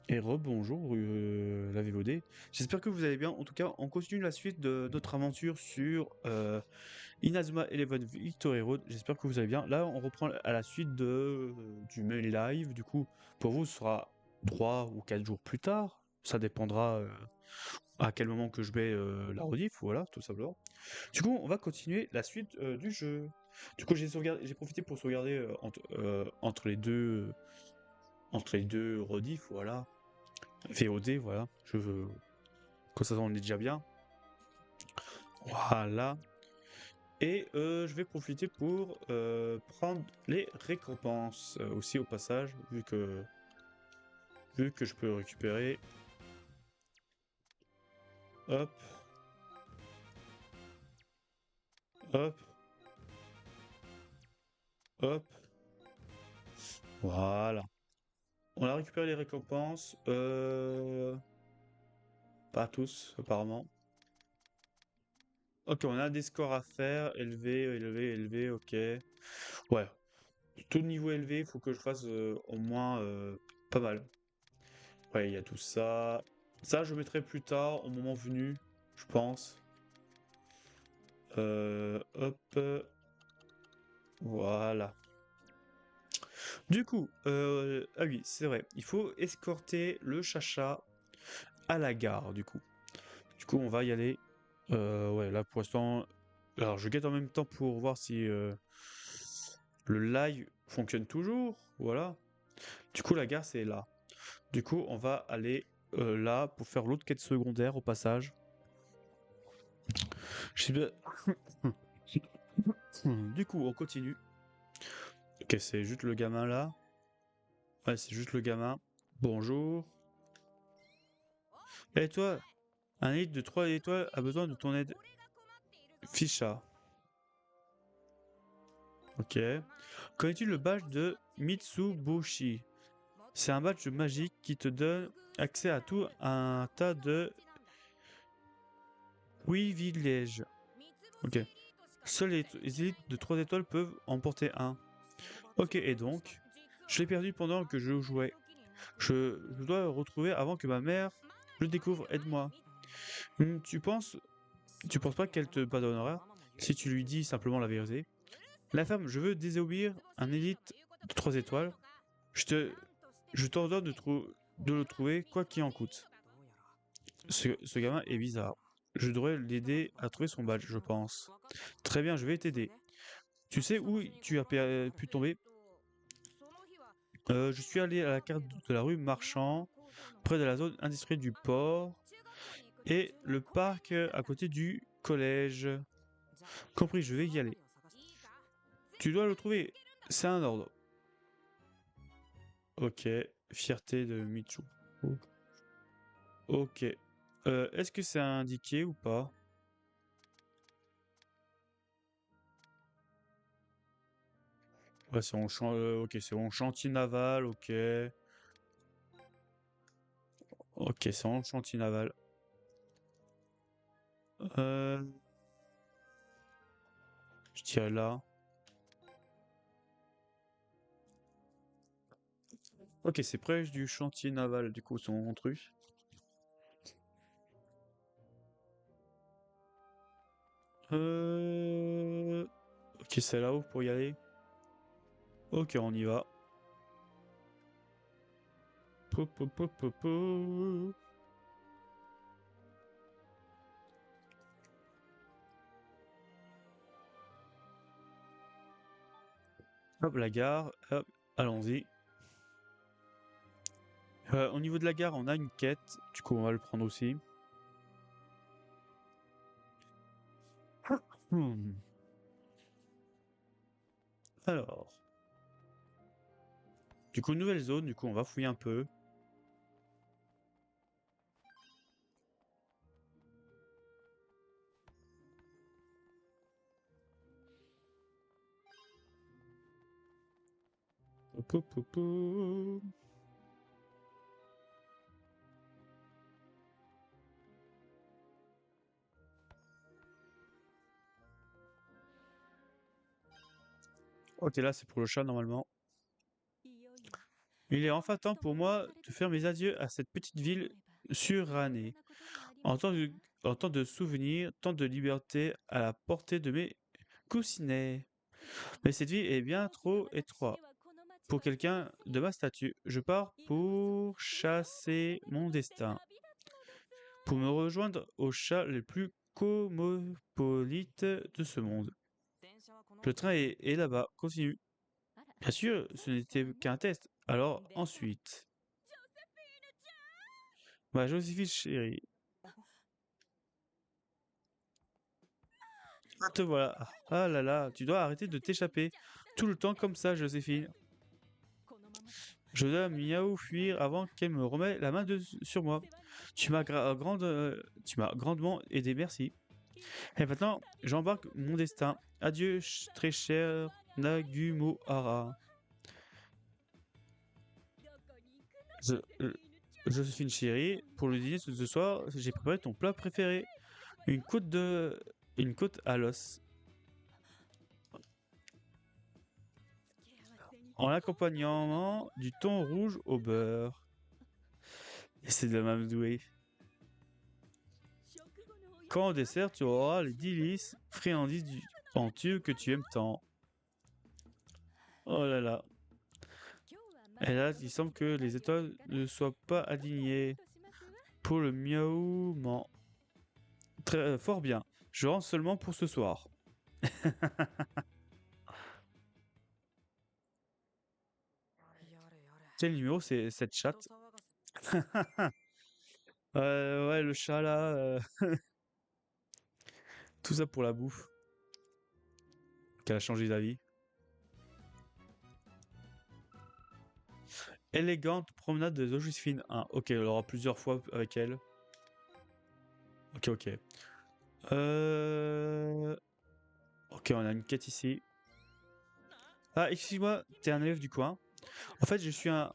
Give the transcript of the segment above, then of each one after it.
Et rebonjour, la VOD. J'espère que vous allez bien. En tout cas, on continue la suite de notre aventure sur Inazuma Eleven Victory Road. J'espère que vous allez bien. Là, on reprend à la suite du main live. Du coup, pour vous, ce sera 3 ou 4 jours plus tard. Ça dépendra à quel moment que je mets la rediff. Voilà, tout simplement. Du coup, on va continuer la suite du jeu. Du coup, j'ai profité pour sauvegarder entre les deux rediffs. Voilà. VOD, voilà. Je veux. Comme ça, on est déjà bien. Voilà. Et je vais profiter pour prendre les récompenses aussi au passage, vu que je peux récupérer. Hop, hop, hop. Voilà. On a récupéré les récompenses. Pas tous, apparemment. Ok, on a des scores à faire. Élevé, élevé, élevé, ok. Ouais. Tout niveau élevé, il faut que je fasse au moins pas mal. Ouais, il y a tout ça. Ça, je mettrai plus tard, au moment venu, je pense. Hop, voilà. Du coup, ah oui, c'est vrai, il faut escorter le chacha à la gare, du coup. Du coup, on va y aller. Ouais, là, pour l'instant... Alors, je guette en même temps pour voir si le live fonctionne toujours. Voilà. Du coup, la gare, c'est là. Du coup, on va aller là pour faire l'autre quête secondaire au passage. Je sais bien... Du coup, on continue. Ok, c'est juste le gamin là. Ouais, c'est juste le gamin. Bonjour. Et toi, un élite de 3 étoiles a besoin de ton aide. Ficha. Ok. Connais-tu le badge de Mitsubushi? C'est un badge magique qui te donne accès à tout un tas de privilèges. Ok. Seuls les élites de 3 étoiles peuvent en porter un. Ok, et donc, je l'ai perdu pendant que je jouais. Je dois le retrouver avant que ma mère le découvre. Aide-moi. Tu penses pas qu'elle te pardonnera si tu lui dis simplement la vérité? La femme, je veux désobéir un élite de 3 étoiles. Je te, je t'ordonne de le trouver, quoi qu'il en coûte. Ce gamin est bizarre. Je devrais l'aider à trouver son badge, je pense. Très bien, je vais t'aider. Tu sais où tu as pu tomber? Je suis allé à la carte de la rue Marchand, près de la zone industrielle du port, et le parc à côté du collège. Compris, je vais y aller. Tu dois le trouver. C'est un ordre. Ok, fierté de Michou. Ok. Est-ce que c'est indiqué ou pas? Ouais, c'est ok, c'est en chantier naval, ok. Ok, c'est en chantier naval. Euh, je dirais là. Ok, c'est près du chantier naval, du coup, son truc. Ok, c'est là-haut pour y aller. Ok, on y va. Po, po, po, po, po. Hop, la gare. Hop, allons-y. Au niveau de la gare, on a une quête. Du coup, on va le prendre aussi. Hmm. Alors. Du coup, nouvelle zone. Du coup, on va fouiller un peu. Po, po, po. Ok, là, c'est pour le chat, normalement. Il est enfin temps pour moi de faire mes adieux à cette petite ville surannée. En tant de, en tant de souvenirs, tant de liberté à la portée de mes coussinets. Mais cette vie est bien trop étroite pour quelqu'un de ma statue. Je pars pour chasser mon destin, pour me rejoindre aux chats les plus cosmopolites de ce monde. Le train est là-bas, continue. Bien sûr, ce n'était qu'un test. Alors ensuite, bah Joséphine chérie, te voilà. Ah là là, tu dois arrêter de t'échapper tout le temps comme ça, Joséphine. Je dois miaou fuir avant qu'elle me remette la main sur moi. Tu m'as grandement aidé, merci. Et maintenant, j'embarque mon destin. Adieu, très cher Nagumohara. Je, euh, Joséphine chérie, pour le dîner de ce soir, j'ai préparé ton plat préféré. Une côte de... Une côte à l'os. En l'accompagnement du thon rouge au beurre. Et c'est de la mamdoué. Quand au dessert, tu auras les délices friandises en tube que tu aimes tant. Oh là là. Et là, il semble que les étoiles ne soient pas alignées pour le miaouement. Très fort bien. Je rentre seulement pour ce soir. Quel numéro c'est cette chatte? Ouais, le chat là. Tout ça pour la bouffe. Qu'elle a changé d'avis. Élégante promenade de Joséphine 1. Ok, on aura plusieurs fois avec elle. Ok, ok. Ok, on a une quête ici. Ah, excuse-moi, t'es un élève du coin. En fait, je suis un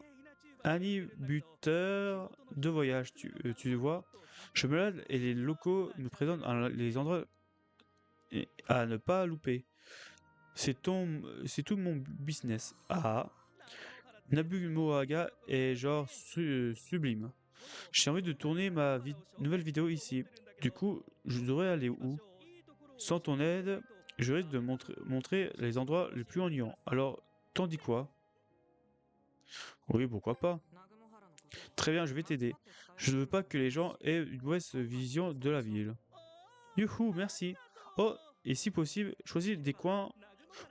animateur de voyage, tu le vois. Je me lade et les locaux me présentent les endroits à ne pas louper. C'est tout mon business. Ah, Nabu Moaga est genre sublime. J'ai envie de tourner ma nouvelle vidéo ici. Du coup, je devrais aller où? Sans ton aide, je risque de montrer les endroits les plus ennuyants. Alors, t'en dis quoi? Oui, pourquoi pas? Très bien, je vais t'aider. Je ne veux pas que les gens aient une mauvaise vision de la ville. Youhou, merci. Oh, et si possible, choisis des coins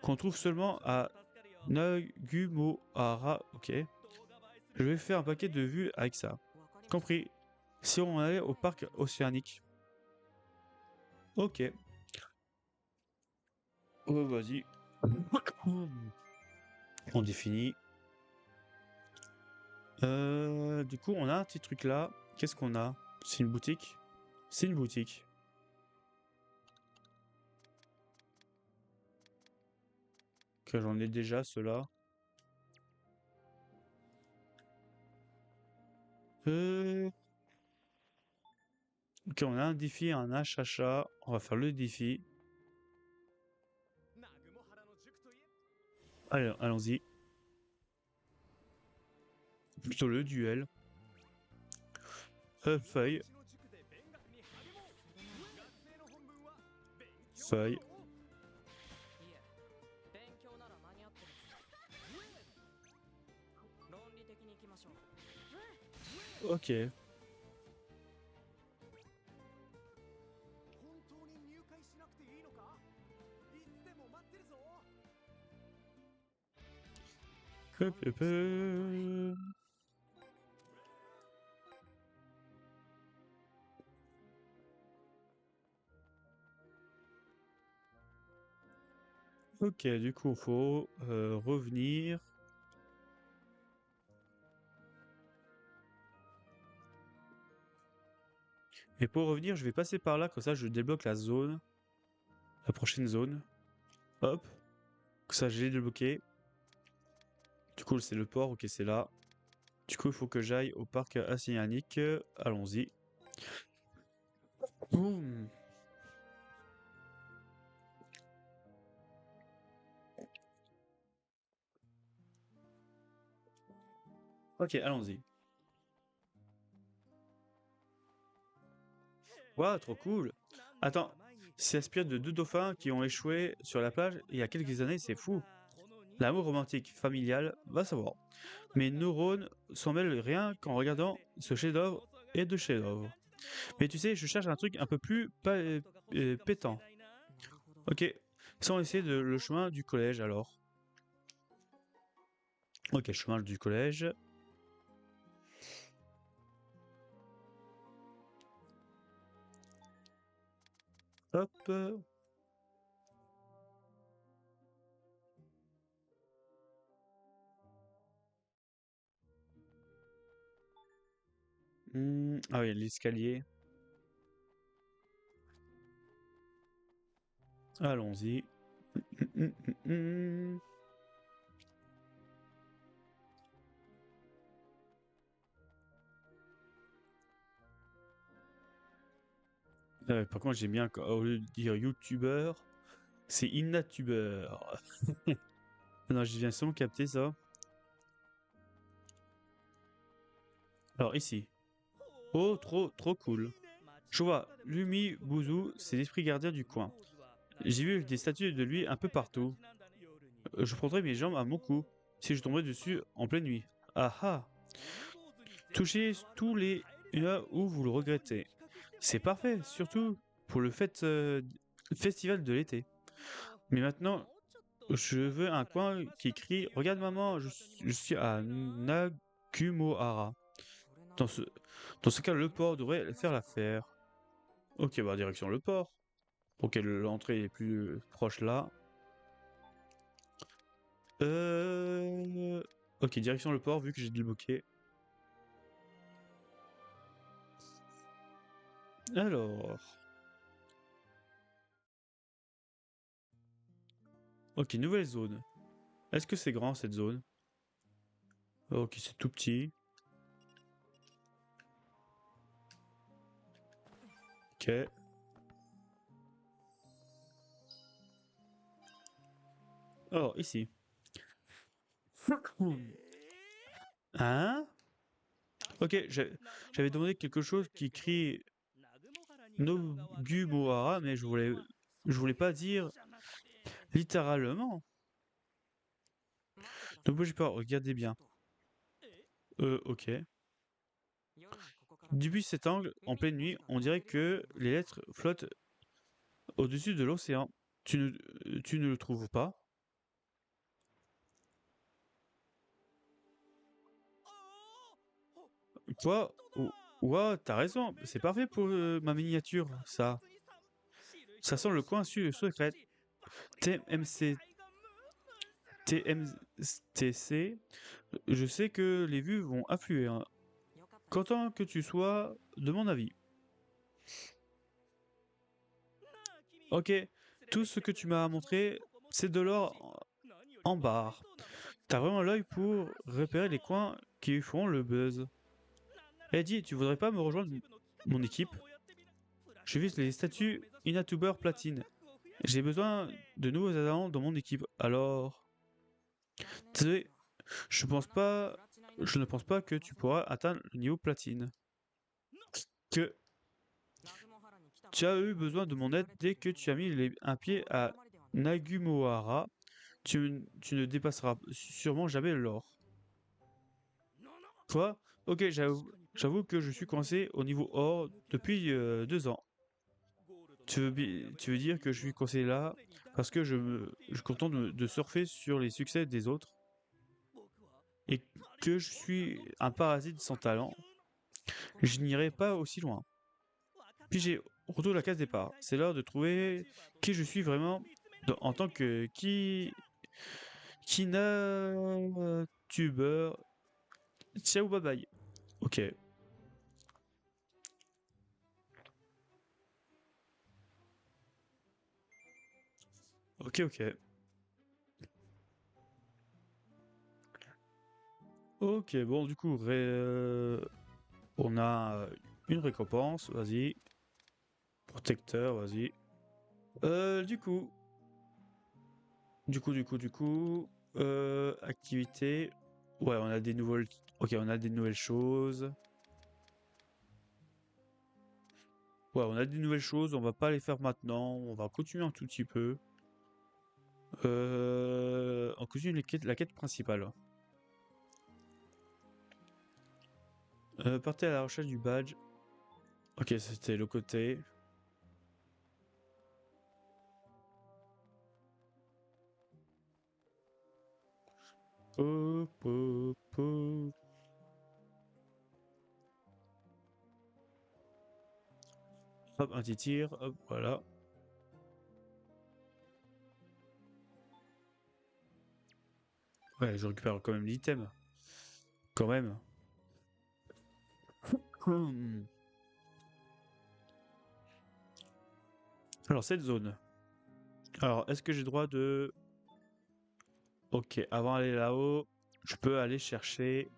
qu'on trouve seulement à Nagumohara. Ok. Je vais faire un paquet de vues avec ça. Compris. Si on allait au parc océanique. Ok. Oh, vas-y. On définit. Du coup, on a un petit truc là. Qu'est-ce qu'on a? C'est une boutique? C'est une boutique. Que j'en ai déjà, ceux-là. Euh... Ok, on a un défi, un HHA. On va faire le défi. Allez, allons-y. Plutôt le duel. Feuille. Feuille. Ok. Hop, hop, hop. Ok, du coup, faut revenir. Et pour revenir, je vais passer par là, comme ça je débloque la zone. La prochaine zone. Hop. Comme ça, je l'ai débloqué. Du coup, c'est le port, ok, c'est là. Du coup, il faut que j'aille au parc océanique. Allons-y. Boum. Ok, allons-y. Waouh, trop cool. Attends, c'est inspiré de deux dauphins qui ont échoué sur la plage il y a quelques années, c'est fou. L'amour romantique familial, va savoir. Mes neurones s'en mêlent rien qu'en regardant ce chef-d'œuvre et de chef-d'œuvre. Mais tu sais, je cherche un truc un peu plus pétant. Ok, sans essayer de le chemin du collège alors. Ok, chemin du collège. Hop. Ah oui, l'escalier. Allons-y. Hum, hum, hum. Par contre, j'aime bien au lieu de dire youtubeur, c'est innatubeur. Non, je viens seulement capter ça. Alors ici. Oh, trop cool. Je vois, Lumi Bouzou, c'est l'esprit gardien du coin. J'ai vu des statues de lui un peu partout. Je prendrais mes jambes à mon cou si je tombais dessus en pleine nuit. Ah ah. Touchez tous les là où vous le regrettez. C'est parfait, surtout pour le festival de l'été. Mais maintenant, je veux un coin qui crie Regarde maman, je suis à Nagumohara. Dans ce, dans ce cas, le port devrait faire l'affaire. Ok, bah direction le port. Ok, l'entrée est plus proche là. Euh... Ok, direction le port vu que j'ai débloqué. Alors... Ok, nouvelle zone. Est-ce que c'est grand cette zone? Ok, c'est tout petit. Ok. Alors, ici. Hein? Ok, j'avais demandé quelque chose qui crie Nogumohara, mais je voulais pas dire littéralement. Ne bougez pas, regardez bien. Ok. Depuis cet angle, en pleine nuit, on dirait que les lettres flottent au-dessus de l'océan. Tu ne le trouves pas? Quoi? Ouah, t'as raison, c'est parfait pour ma miniature, ça. Ça sent le coin secret. TMC, TMTC, je sais que les vues vont affluer, hein. Content que tu sois de mon avis. Ok, tout ce que tu m'as montré, c'est de l'or en barre. T'as vraiment l'œil pour repérer les coins qui feront le buzz. Eddie, tu voudrais pas me rejoindre mon équipe? Je vise les statuts Inatuber Platine. J'ai besoin de nouveaux adhérents dans mon équipe. Alors, désolé, je ne pense pas que tu pourras atteindre le niveau platine. Que tu as eu besoin de mon aide dès que tu as mis un pied à Nagumohara. Tu ne dépasseras sûrement jamais l'or. Quoi? Ok, j'avoue que je suis coincé au niveau or depuis 2 ans. Tu veux dire que je suis coincé là parce que je suis content de surfer sur les succès des autres et que je suis un parasite sans talent? Je n'irai pas aussi loin. Puis j'ai retourné la case départ. C'est l'heure de trouver qui je suis vraiment en tant que Kina-tubeur. Ciao, bye bye. Ok, ok. Ok, bon, du coup, on a une récompense, vas-y. Protecteur, vas-y. Du coup, activité. Ouais, on a des nouveaux. Ok, on a des nouvelles choses. Ouais, on a des nouvelles choses, on va pas les faire maintenant, on va continuer un tout petit peu. On continue la quête principale. Partez à la recherche du badge. Ok, c'était le côté. Hop, hop, hop. Hop, un petit tir, hop, voilà. Ouais, je récupère quand même l'item. Quand même. Hmm. Alors, cette zone. Alors, est-ce que j'ai droit de... Ok, avant d'aller là-haut, je peux aller chercher...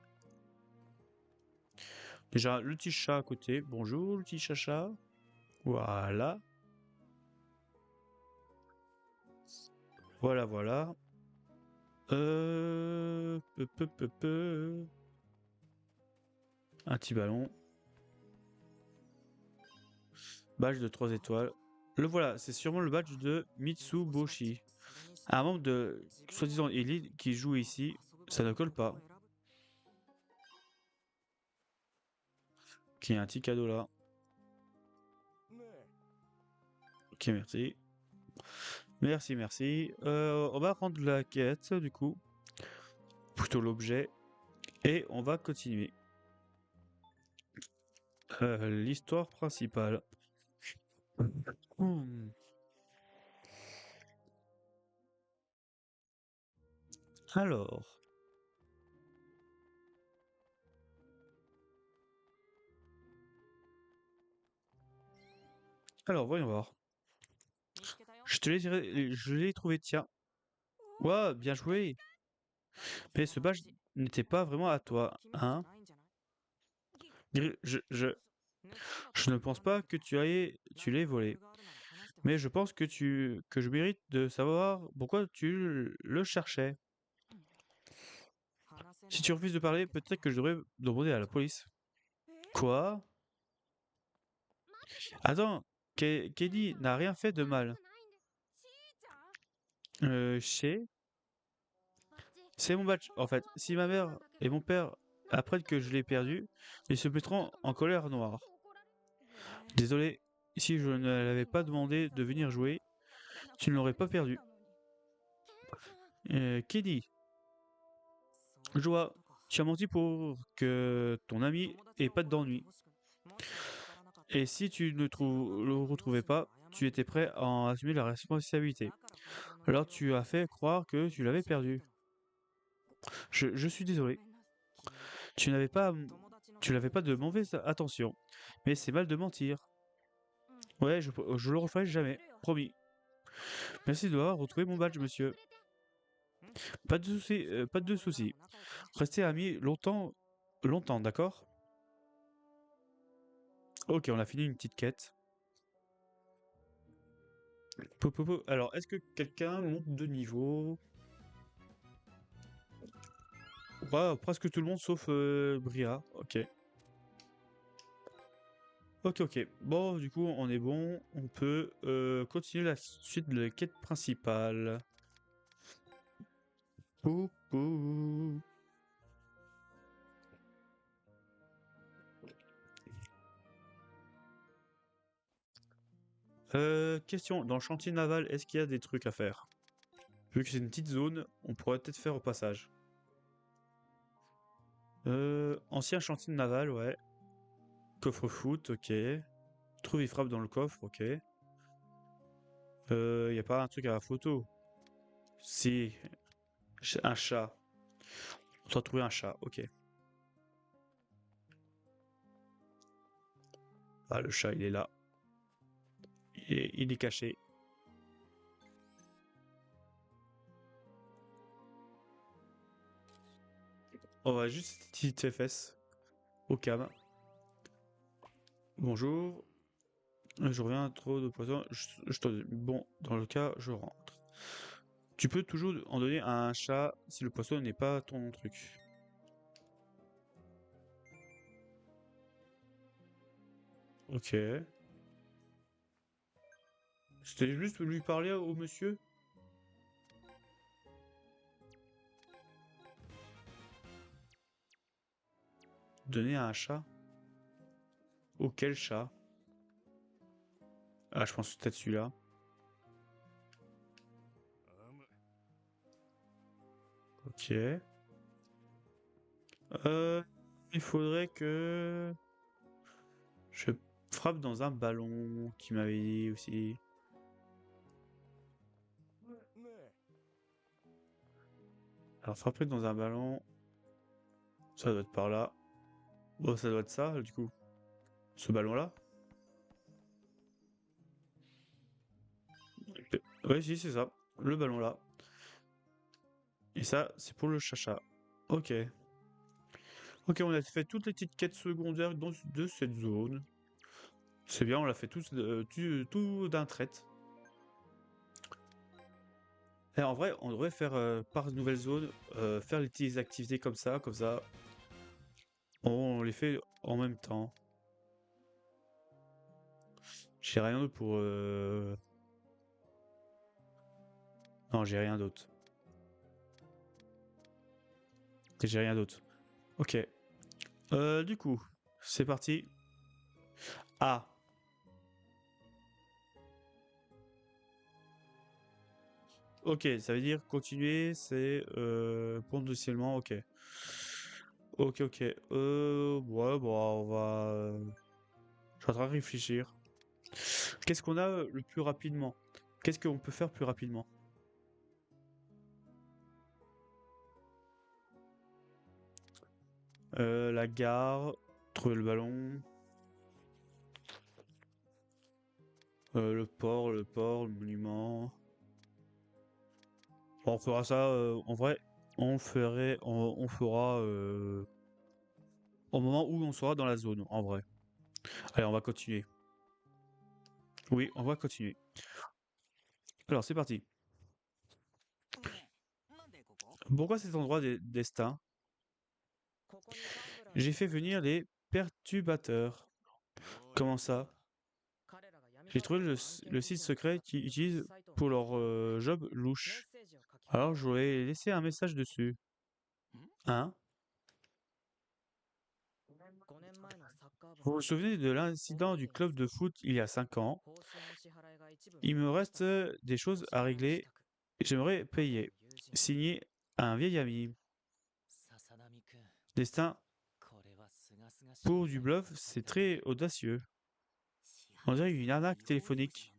Déjà, le petit chat à côté. Bonjour, le petit chacha. Voilà. Voilà, voilà. Peu. Un petit ballon. Badge de 3 étoiles. Le voilà, c'est sûrement le badge de Mitsuboshi. Un membre de soi-disant élite qui joue ici, ça ne colle pas. Ok, un petit cadeau là. Ok, merci. Merci. On va prendre la quête du coup. Plutôt l'objet. Et on va continuer. L'histoire principale. Hmm. Alors. Alors, voyons voir. Je l'ai trouvé, tiens. Ouah, bien joué. Mais ce badge n'était pas vraiment à toi, hein? Je, je, je, je ne pense pas que tu l'aies volé. Mais je pense que je mérite de savoir pourquoi tu le cherchais. Si tu refuses de parler, peut-être que je devrais demander à la police. Quoi? Attends, Kenny n'a rien fait de mal. Chez, c'est mon badge. En fait, si ma mère et mon père apprennent que je l'ai perdu, ils se mettront en colère noire. Désolé, si je ne l'avais pas demandé de venir jouer, tu ne l'aurais pas perdu. Kenny, Joa, tu as menti pour que ton ami ait pas d'ennui. Et si tu ne le retrouvais pas, tu étais prêt à en assumer la responsabilité. Alors tu as fait croire que tu l'avais perdu. Je suis désolé. Tu n'avais pas, tu n'avais pas de mauvaise attention. Mais c'est mal de mentir. Ouais, je le referai jamais. Promis. Merci d'avoir retrouvé mon badge, monsieur. Pas de soucis. Restez amis longtemps, d'accord? Ok, on a fini une petite quête. Alors, est-ce que quelqu'un monte de niveau? Ouais, presque tout le monde sauf Bria. Ok. Ok. Bon, du coup, on est bon. On peut continuer la suite de la quête principale. Pou, pou. Question, dans le chantier naval, est-ce qu'il y a des trucs à faire? Vu que c'est une petite zone, on pourrait peut-être faire au passage. Ancien chantier naval, ouais. Coffre-foot, ok. Trouve et frappe dans le coffre, ok. Y a pas un truc à la photo? Si, un chat. On doit trouver un chat, ok. Ah, le chat, il est là. Il est caché. On va juste petite FS au cam. Bonjour. Je reviens trop de poisson. Bon, dans le cas, je rentre. Tu peux toujours en donner à un chat si le poisson n'est pas ton truc. Ok. C'était juste lui parler au monsieur? Donner à un chat? Auquel chat? Ah, je pense peut-être celui-là. Ok. Euh, il faudrait que je frappe dans un ballon qui m'avait dit aussi. Alors frapper dans un ballon, ça doit être par là. Bon, ça doit être ça, du coup. Ce ballon-là? Ouais, si, c'est ça. Le ballon là. Et ça, c'est pour le chacha. Ok. Ok, on a fait toutes les petites quêtes secondaires de cette zone. C'est bien, on l'a fait tout d'un trait. Et en vrai, on devrait faire par nouvelle zone, faire les petites activités comme ça, on les fait en même temps. J'ai rien d'autre pour... Non, j'ai rien d'autre. J'ai rien d'autre. Ok. Du coup, c'est parti. Ah. Ok, ça veut dire continuer, c'est potentiellement, ok. Ok, ok. Ouais, bon, on va... Je suis en train de réfléchir. Qu'est-ce qu'on a le plus rapidement? Qu'est-ce qu'on peut faire plus rapidement? La gare, trouver le ballon, le monument. Bon, on fera ça, en vrai, on fera au moment où on sera dans la zone, en vrai. Allez, on va continuer. Oui, on va continuer. Alors, c'est parti. Pourquoi cet endroit destin? J'ai fait venir les perturbateurs. Comment ça? J'ai trouvé le site secret qu'ils utilisent pour leur job louche. Alors, je voulais laisser un message dessus. Hein? Vous vous souvenez de l'incident du club de foot il y a 5 ans? Il me reste des choses à régler et j'aimerais payer. Signé un vieil ami. Destin pour du bluff, c'est très audacieux. On dirait une arnaque téléphonique.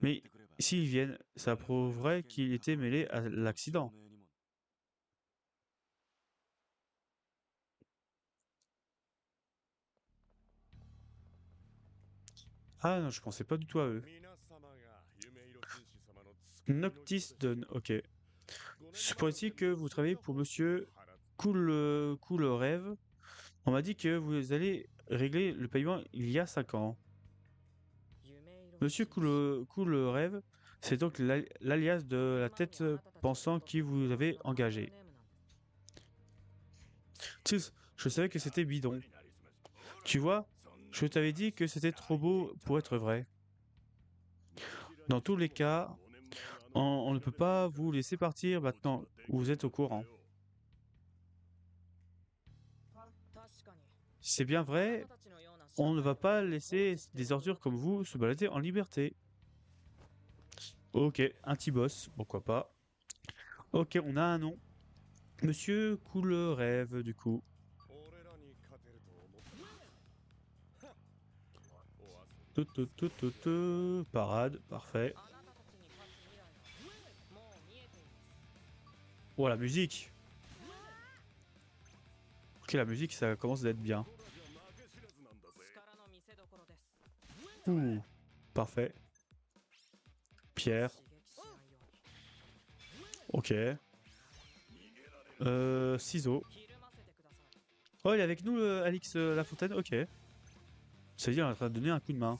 Mais s'ils viennent, ça prouverait qu'il était mêlé à l'accident. Ah non, je pensais pas du tout à eux. Noctis donne, ok. Suppose-t-il que vous travaillez pour monsieur Cool Rêve? On m'a dit que vous allez régler le paiement il y a 5 ans. Monsieur Cool Rêve, c'est donc l'alias de la tête pensant qui vous avez engagé. Tch, je savais que c'était bidon. Tu vois, je t'avais dit que c'était trop beau pour être vrai. Dans tous les cas, on ne peut pas vous laisser partir maintenant. Vous êtes au courant. Si c'est bien vrai, on ne va pas laisser des ordures comme vous se balader en liberté. Ok, un petit boss, pourquoi pas. Ok, on a un nom. Monsieur Cool Rêve, du coup. Parade, parfait. Oh, la musique. Ok, la musique, ça commence d'être bien. Ouh, parfait. Pierre. Ok. Ciseaux. Oh, il est avec nous, Alix Lafontaine. Ok. Ça veut dire qu'il est en train de donner un coup de main.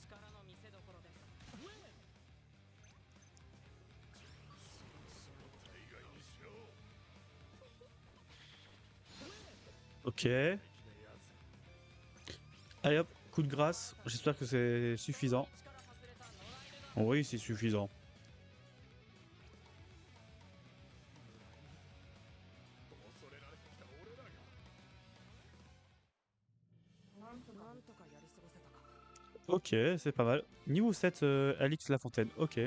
Ok. Allez hop, coup de grâce. J'espère que c'est suffisant. Oui, c'est suffisant. Ok, c'est pas mal. Niveau 7, Alix Lafontaine. Ok.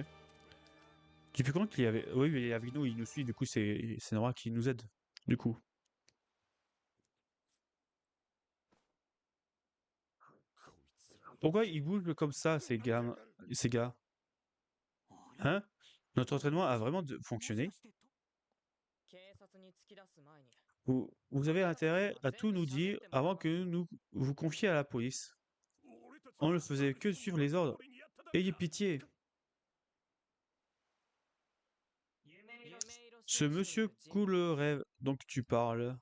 Depuis quand qu'il y avait... Oui, mais avec nous, il nous suit. Du coup, c'est normal qu'il nous aide. Du coup. Pourquoi ils bougent comme ça, ces gars? Hein? Notre entraînement a vraiment fonctionné. Vous avez intérêt à tout nous dire avant que nous vous confiez à la police. On ne faisait que suivre les ordres. Ayez pitié. Ce monsieur Couleray dont tu parles.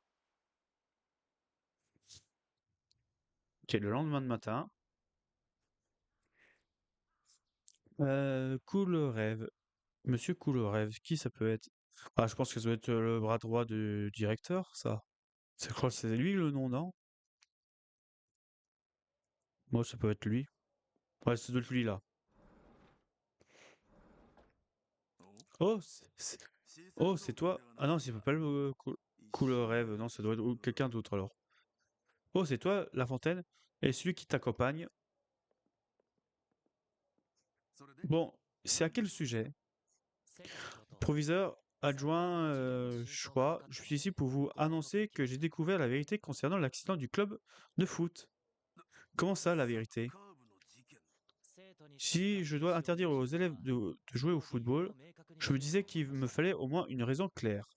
Ok, le lendemain de matin. Couleray. Monsieur Couleray, qui ça peut être? Ah, je pense que ça doit être le bras droit du directeur, ça. Je crois que c'est lui le nom, non? Moi, ça peut être lui. Ouais, ça doit être lui là. Oh, oh, c'est toi? Ah non, c'est pas le couleur rêve. Non, ça doit être quelqu'un d'autre alors. Oh, c'est toi, La Fontaine? Et celui qui t'accompagne? Bon, c'est à quel sujet? Proviseur adjoint, je crois, je suis ici pour vous annoncer que j'ai découvert la vérité concernant l'accident du club de foot. Comment ça, la vérité? Si je dois interdire aux élèves de jouer au football, je me disais qu'il me fallait au moins une raison claire.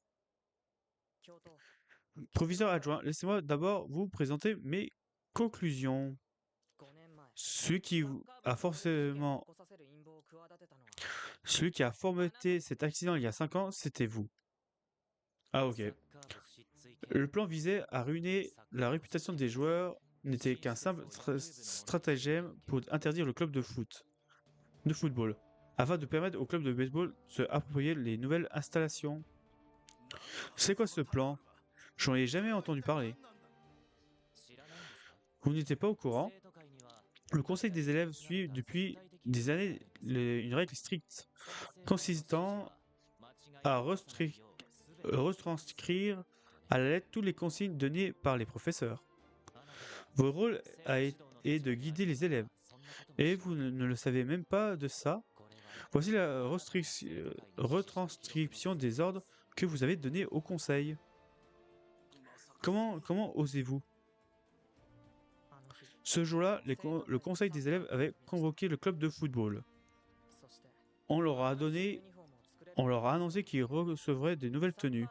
Proviseur adjoint, laissez-moi d'abord vous présenter mes conclusions. Celui qui a forcément, celui qui a formaté cet accident il y a 5 ans, c'était vous. Ah ok. Le plan visait à ruiner la réputation des joueurs, n'était qu'un simple stratagème pour interdire le club de football, afin de permettre au club de baseball de se approprier les nouvelles installations. C'est quoi ce plan? J'en ai jamais entendu parler. Vous n'étiez pas au courant? Le conseil des élèves suit depuis des années une règle stricte consistant à retranscrire à la lettre toutes les consignes données par les professeurs. Votre rôle est de guider les élèves, et vous ne le savez même pas de ça. Voici la retranscription des ordres que vous avez donnés au conseil. Comment osez-vous? Ce jour-là, le conseil des élèves avait convoqué le club de football. On leur a donné, on leur a annoncé qu'ils recevraient des nouvelles tenues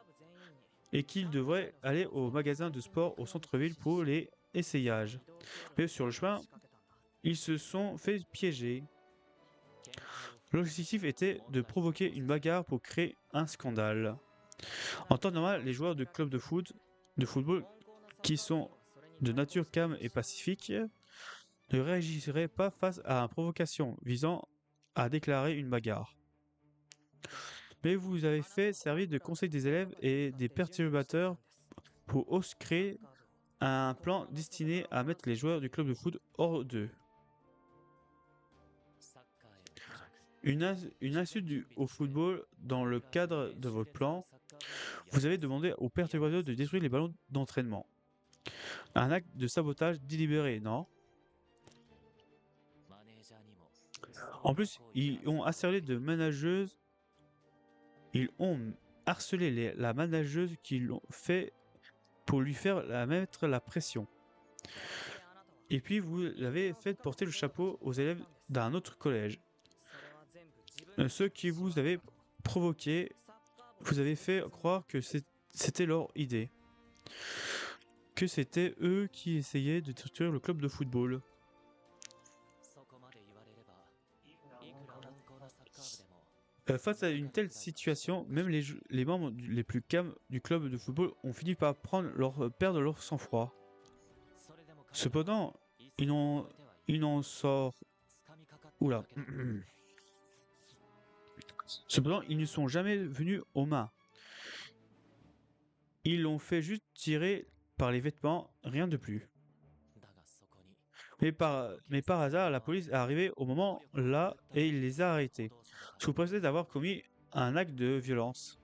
et qu'ils devraient aller au magasin de sport au centre-ville pour les essayages. Mais sur le chemin, ils se sont fait piéger. L'objectif était de provoquer une bagarre pour créer un scandale. En temps normal, les joueurs de club de football, qui sont de nature calme et pacifique, ne réagiraient pas face à une provocation visant à déclarer une bagarre. Mais vous avez fait servir de conseil des élèves et des perturbateurs pour créer un plan destiné à mettre les joueurs du club de foot hors d'eux. Une insulte au football dans le cadre de votre plan, vous avez demandé aux perturbateurs de détruire les ballons d'entraînement. Un acte de sabotage délibéré, non? En plus, ils ont harcelé de manageuse. Ils ont harcelé la manageuse qui l'ont fait pour lui faire mettre la pression. Et puis vous l'avez fait porter le chapeau aux élèves d'un autre collège. Ceux qui vous avez provoqué, vous avez fait croire que c'était leur idée. Que c'était eux qui essayaient de détruire le club de football. Face à une telle situation, même les membres les plus calmes du club de football ont fini par perdre leur sang-froid. Cependant, il n'en sort... Oula. Cependant, ils ne sont jamais venus aux mains. Ils l'ont fait juste tirer par les vêtements, rien de plus. Mais par hasard, la police est arrivée au moment là et il les a arrêtés, sous prétexte d'avoir commis un acte de violence.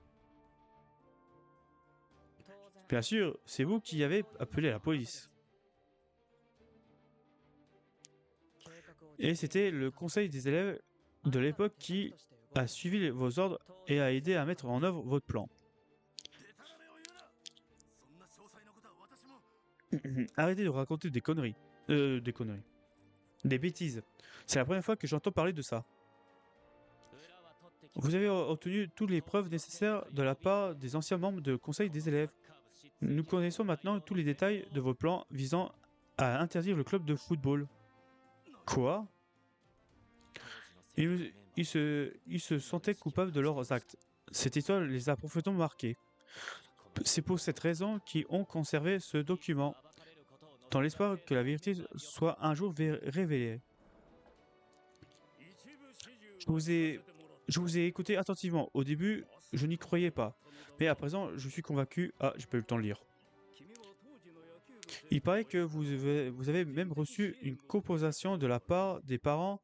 Bien sûr, c'est vous qui avez appelé la police. Et c'était le conseil des élèves de l'époque qui a suivi vos ordres et a aidé à mettre en œuvre votre plan. Arrêtez de raconter des conneries. Des conneries. Des bêtises. C'est la première fois que j'entends parler de ça. Vous avez obtenu toutes les preuves nécessaires de la part des anciens membres du conseil des élèves. Nous connaissons maintenant tous les détails de vos plans visant à interdire le club de football. Quoi? Ils se sentaient coupables de leurs actes. Cette histoire les a profondément marqués. C'est pour cette raison qu'ils ont conservé ce document, dans l'espoir que la vérité soit un jour révélée. Je vous ai écouté attentivement. Au début, je n'y croyais pas. Mais à présent, je suis convaincu. Ah, j'ai pas eu le temps de lire. Il paraît que vous avez même reçu une compensation de la part des parents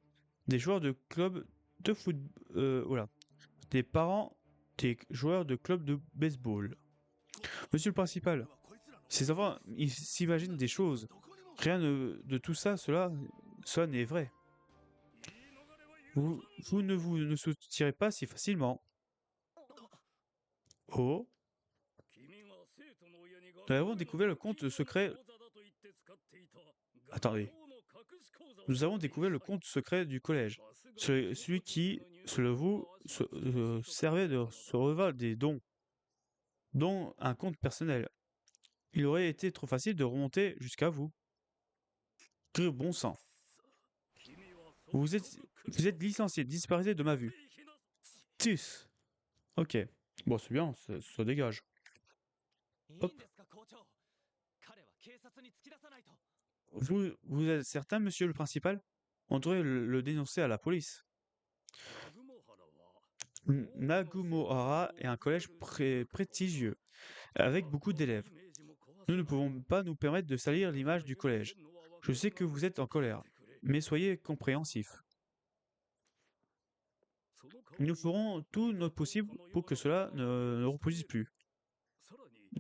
des joueurs de club de foot. Voilà. Des parents des joueurs de club de baseball. Monsieur le principal, ces enfants, ils s'imaginent des choses. Rien de tout ça, cela n'est vrai. Vous ne soutirez pas si facilement. Oh, nous avons découvert le compte secret. Attendez. Nous avons découvert le compte secret du collège. Celui qui, selon vous, servait de se recevoir des dons, dont un compte personnel. Il aurait été trop facile de remonter jusqu'à vous. Que bon sang. Vous êtes licencié, disparaissez de ma vue. Tus. Ok. Bon, c'est bien, ça dégage. Hop. Vous êtes certain, monsieur le principal? On devrait le dénoncer à la police. Nagumohara est un collège prestigieux, avec beaucoup d'élèves. Nous ne pouvons pas nous permettre de salir l'image du collège. Je sais que vous êtes en colère, mais soyez compréhensifs. Nous ferons tout notre possible pour que cela ne reproduise plus.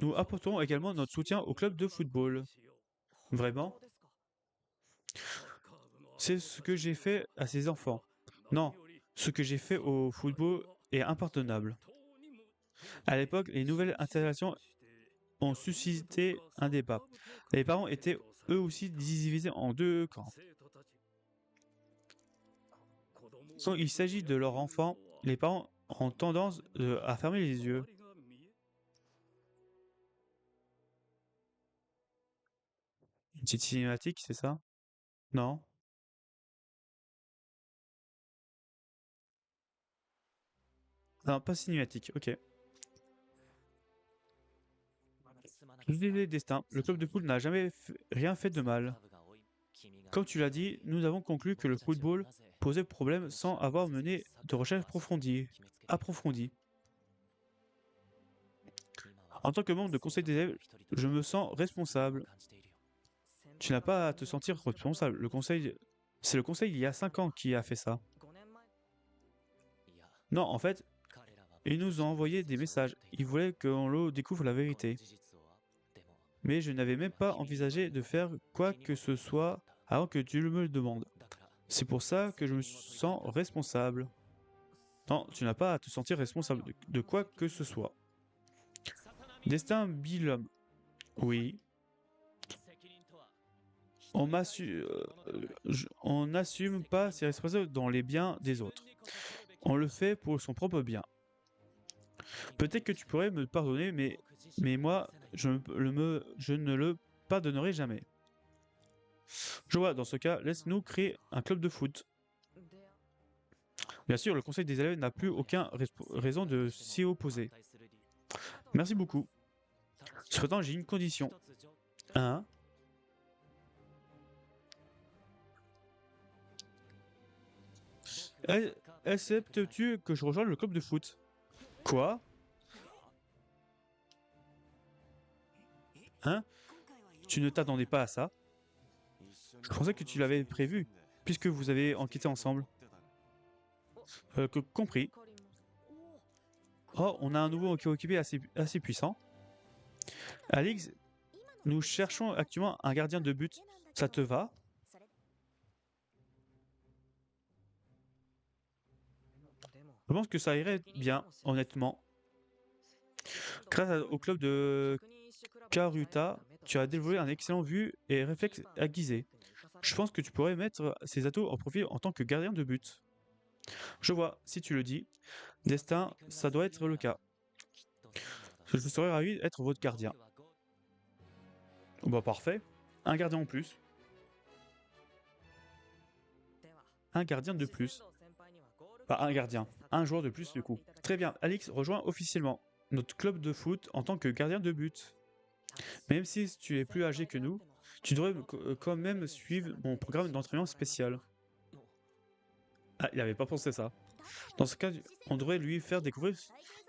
Nous apporterons également notre soutien au club de football. Vraiment? C'est ce que j'ai fait à ces enfants. Non, ce que j'ai fait au football est impardonnable. À l'époque, les nouvelles installations ont suscité un débat. Les parents étaient eux aussi divisés en deux camps. Quand il s'agit de leur enfant, les parents ont tendance à fermer les yeux. Une petite cinématique, c'est ça? Non? Non, pas cinématique, ok. Les destins, le club de foot n'a jamais rien fait de mal. Comme tu l'as dit, nous avons conclu que le football posait problème sans avoir mené de recherche approfondie. En tant que membre de conseil des élèves, je me sens responsable. Tu n'as pas à te sentir responsable. C'est le conseil il y a 5 ans qui a fait ça. Non, en fait, ils nous ont envoyé des messages. Ils voulaient qu'on le découvre la vérité. Mais je n'avais même pas envisagé de faire quoi que ce soit avant que tu me le demandes. C'est pour ça que je me sens responsable. Non, tu n'as pas à te sentir responsable de quoi que ce soit. Destin Bilhomme. Oui. On n'assume pas ses responsabilités dans les biens des autres. On le fait pour son propre bien. Peut-être que tu pourrais me pardonner, mais moi, je ne le pardonnerai jamais. Je vois, dans ce cas, laisse-nous créer un club de foot. Bien sûr, le conseil des élèves n'a plus aucune raison de s'y opposer. Merci beaucoup. Cependant, j'ai une condition. Hein? Acceptes-tu que je rejoigne le club de foot? Quoi? Hein? Tu ne t'attendais pas à ça? Je pensais que tu l'avais prévu, puisque vous avez enquêté ensemble. Compris. Oh, on a un nouveau coéquipier assez puissant. Alix, nous cherchons actuellement un gardien de but. Ça te va? Je pense que ça irait bien, honnêtement. Grâce au club de Karuta, tu as développé un excellent vue et réflexe aiguisé. Je pense que tu pourrais mettre ces atouts en profit en tant que gardien de but. Je vois, si tu le dis. Destin, ça doit être le cas. Je serais ravi d'être votre gardien. Bah parfait. Un gardien en plus. Un gardien de plus. Pas un gardien. Un joueur de plus du coup. Très bien, Alix rejoint officiellement notre club de foot en tant que gardien de but. Même si tu es plus âgé que nous, tu devrais quand même suivre mon programme d'entraînement spécial. Ah, il n'avait pas pensé ça. Dans ce cas, on devrait lui faire découvrir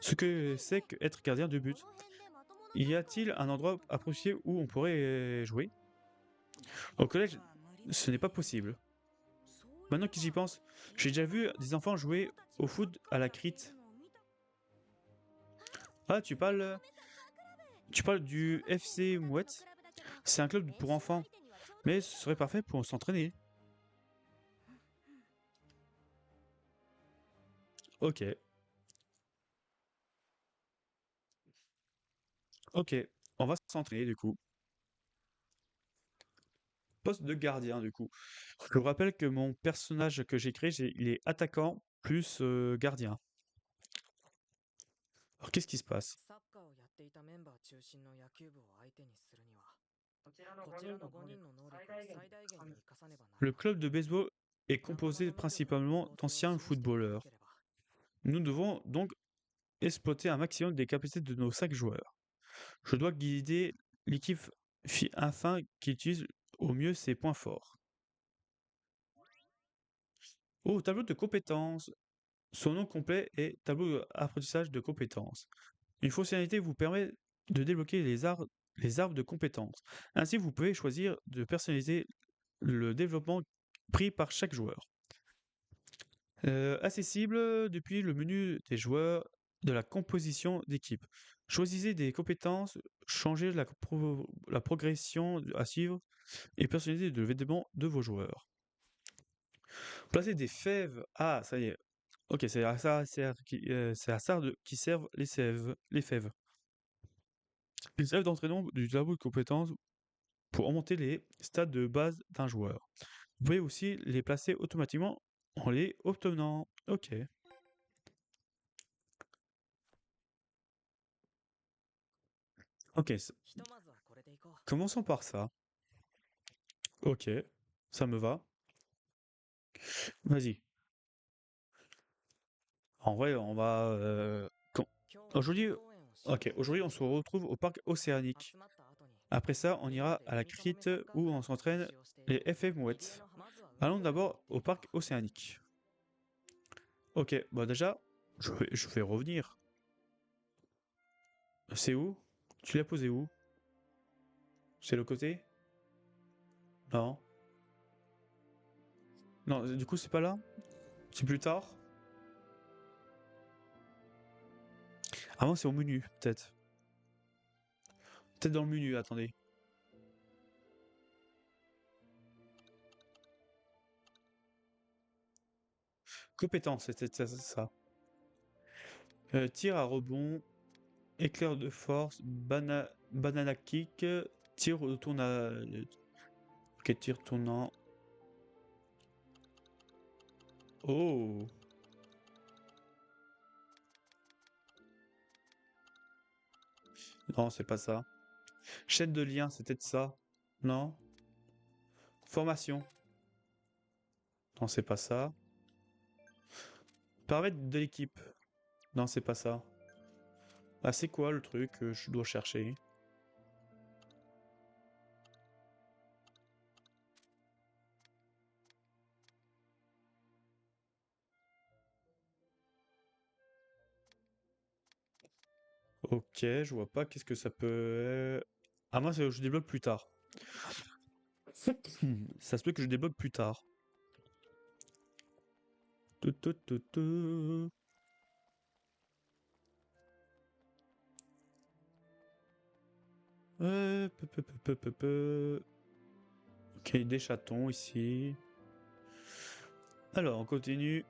ce que c'est qu'être gardien de but. Y a-t-il un endroit approprié où on pourrait jouer? Au collège, ce n'est pas possible. Maintenant que j'y pense, j'ai déjà vu des enfants jouer au foot à la critte. Ah, tu parles du FC Mouette? C'est un club pour enfants, mais ce serait parfait pour s'entraîner. Ok, ok, on va s'entraîner du coup. Poste de gardien du coup. Je vous rappelle que mon personnage que j'ai créé, il est attaquant plus gardien. Alors qu'est-ce qui se passe? Le club de baseball est composé principalement d'anciens footballeurs. Nous devons donc exploiter un maximum des capacités de nos 5 joueurs. Je dois guider l'équipe afin qu'il utilise au mieux ses points forts. Oh, tableau de compétences. Son nom complet est tableau d'apprentissage de compétences. Une fonctionnalité vous permet de débloquer les arbres de compétences. Ainsi, vous pouvez choisir de personnaliser le développement pris par chaque joueur. Accessible depuis le menu des joueurs de la composition d'équipe. Choisissez des compétences, changez la progression à suivre et personnalisez le vêtement de vos joueurs. Placez des fèves. Ah, ça y est. Ok, c'est à ça, c'est à ça qui servent les fèves. Les fèves d'entraînement du tableau de compétences pour augmenter les stades de base d'un joueur. Vous pouvez aussi les placer automatiquement en les obtenant. Ok. Ok, commençons par ça. Ok, ça me va. Vas-y. En vrai, on va. Aujourd'hui, ok, aujourd'hui, on se retrouve au parc océanique. Après ça, on ira à la Crite où on s'entraîne les FF Mouettes. Allons d'abord au parc océanique. Ok, bah déjà, je vais revenir. C'est où? Tu l'as posé où? C'est le côté? Non. Non, du coup, c'est pas là? C'est plus tard? Ah non, c'est au menu, peut-être. Peut-être dans le menu, attendez. Compétence, c'était ça. Tir à rebond, éclair de force, banana kick, tir au tournant. Ok, tir tournant. Oh! Non, c'est pas ça. Chaîne de lien, c'est peut-être ça. Non? Formation. Non, c'est pas ça. Paramètres de l'équipe. Non, c'est pas ça. Ah, c'est quoi le truc que je dois chercher? Ok, je vois pas qu'est-ce que ça peut... Ah, moi, je débloque plus tard. Ça se peut que je débloque plus tard. Tu, tu, tu, tu. Ok, des chatons ici. Alors, on continue.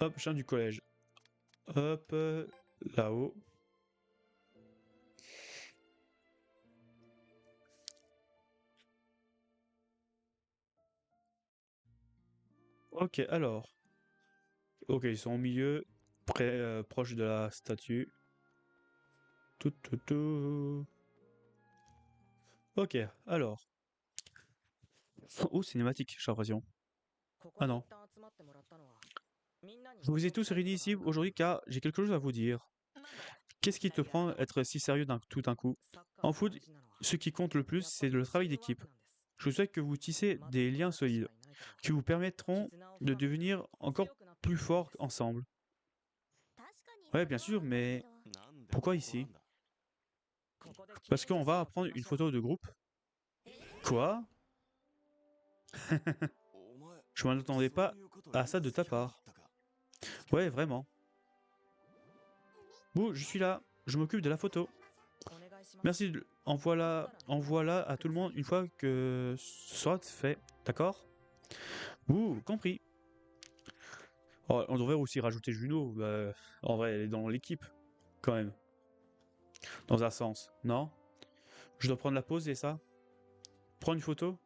Hop, chien du collège. Hop, là-haut. Ok, alors. Ok, ils sont au milieu, proche de la statue. Tout, tout, tout. Ok, alors. Oh, cinématique, j'ai l'impression. Ah non. Je vous ai tous réunis ici aujourd'hui car j'ai quelque chose à vous dire. Qu'est-ce qui te prend à être si sérieux tout d'un coup? En foot, ce qui compte le plus, c'est le travail d'équipe. Je souhaite que vous tissez des liens solides, qui vous permettront de devenir encore plus forts ensemble. Ouais, bien sûr, mais pourquoi ici? Parce qu'on va prendre une photo de groupe. Quoi? Je m'en attendais pas à ça de ta part. Ouais, vraiment. Bouh, je suis là. Je m'occupe de la photo. Merci. Envoie-la à tout le monde une fois que ce sera fait. D'accord? Ouh, compris. Oh, on devrait aussi rajouter Juno. Bah, en vrai, elle est dans l'équipe, quand même. Dans un sens, non? Je dois prendre la pause et ça? Prendre une photo?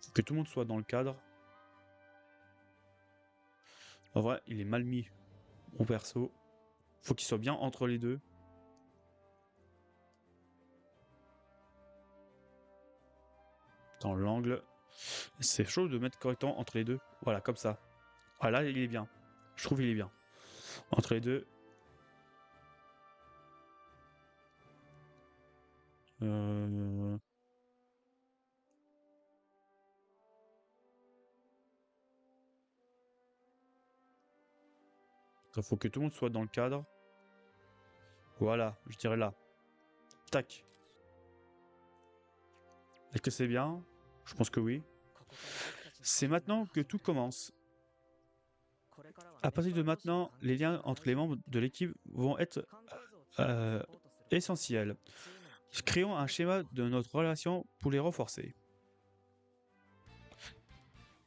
Faut que tout le monde soit dans le cadre. En vrai, il est mal mis, mon perso. Faut qu'il soit bien entre les deux. Dans l'angle. C'est chaud de mettre correctement entre les deux. Voilà, comme ça. Ah là, il est bien. Je trouve qu'il est bien. Entre les deux. Euh... Il faut que tout le monde soit dans le cadre. Voilà, je dirais là. Tac. Est-ce que c'est bien? Je pense que oui. C'est maintenant que tout commence. À partir de maintenant, les liens entre les membres de l'équipe vont être euh, essentiels. Créons un schéma de notre relation pour les renforcer.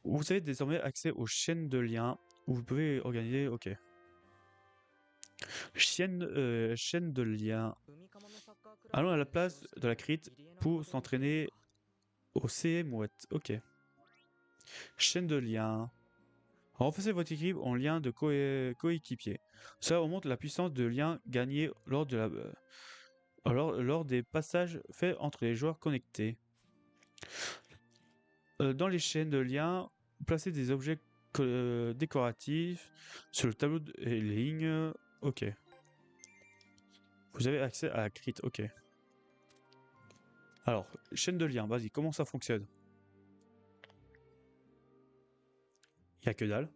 Vous avez désormais accès aux chaînes de liens où vous pouvez organiser. Ok. Chaîne de liens. Allons à la place de la crit pour s'entraîner au CM-Mouette. Ok. Chaîne de liens. Renforcez votre équipe en lien de coéquipier. Cela augmente la puissance de lien gagnée lors des passages faits entre les joueurs connectés. Dans les chaînes de liens, placez des objets décoratifs sur le tableau et les lignes. Ok. Vous avez accès à la crit. Ok. Alors, chaîne de liens, vas-y, comment ça fonctionne? Il y a que dalle.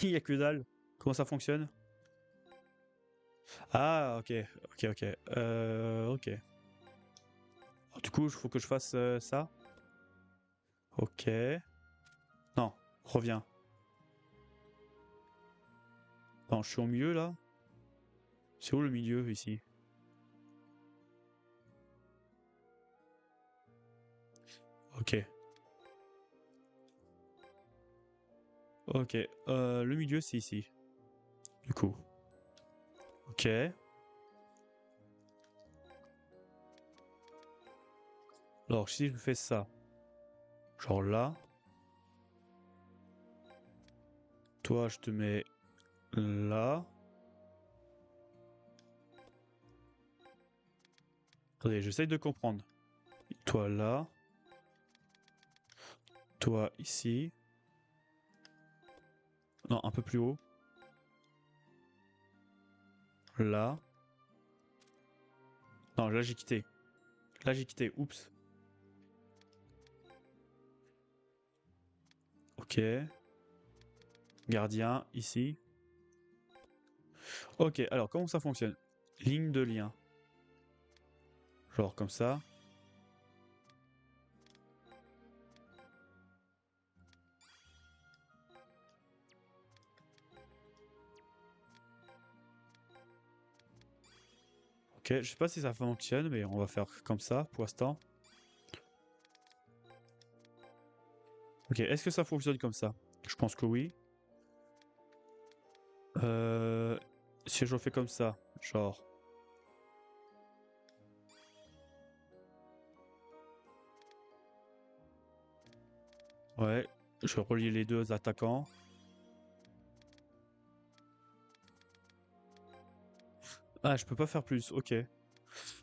Il y a que dalle. Comment ça fonctionne? Ah, ok, ok, ok. Ok. Alors, du coup, il faut que je fasse ça. Ok. Non, reviens. Non, je suis au milieu là. C'est où le milieu ici? Ok. Ok. Le milieu, c'est ici. Du coup. Ok. Alors, si je fais ça, genre là, toi, je te mets là. Attendez, j'essaye de comprendre. Toi là. Toi ici. Non, un peu plus haut. Là. Non, là, j'ai quitté. Là, j'ai quitté. Oups. Ok. Gardien, ici. Ok, alors comment ça fonctionne? Ligne de lien. Genre comme ça. Ok, je sais pas si ça fonctionne, mais on va faire comme ça pour l'instant. Ok, est-ce que ça fonctionne comme ça? Je pense que oui. Euh, Si je fais comme ça, genre. Ouais, je relie les deux attaquants. Ah, je peux pas faire plus, ok.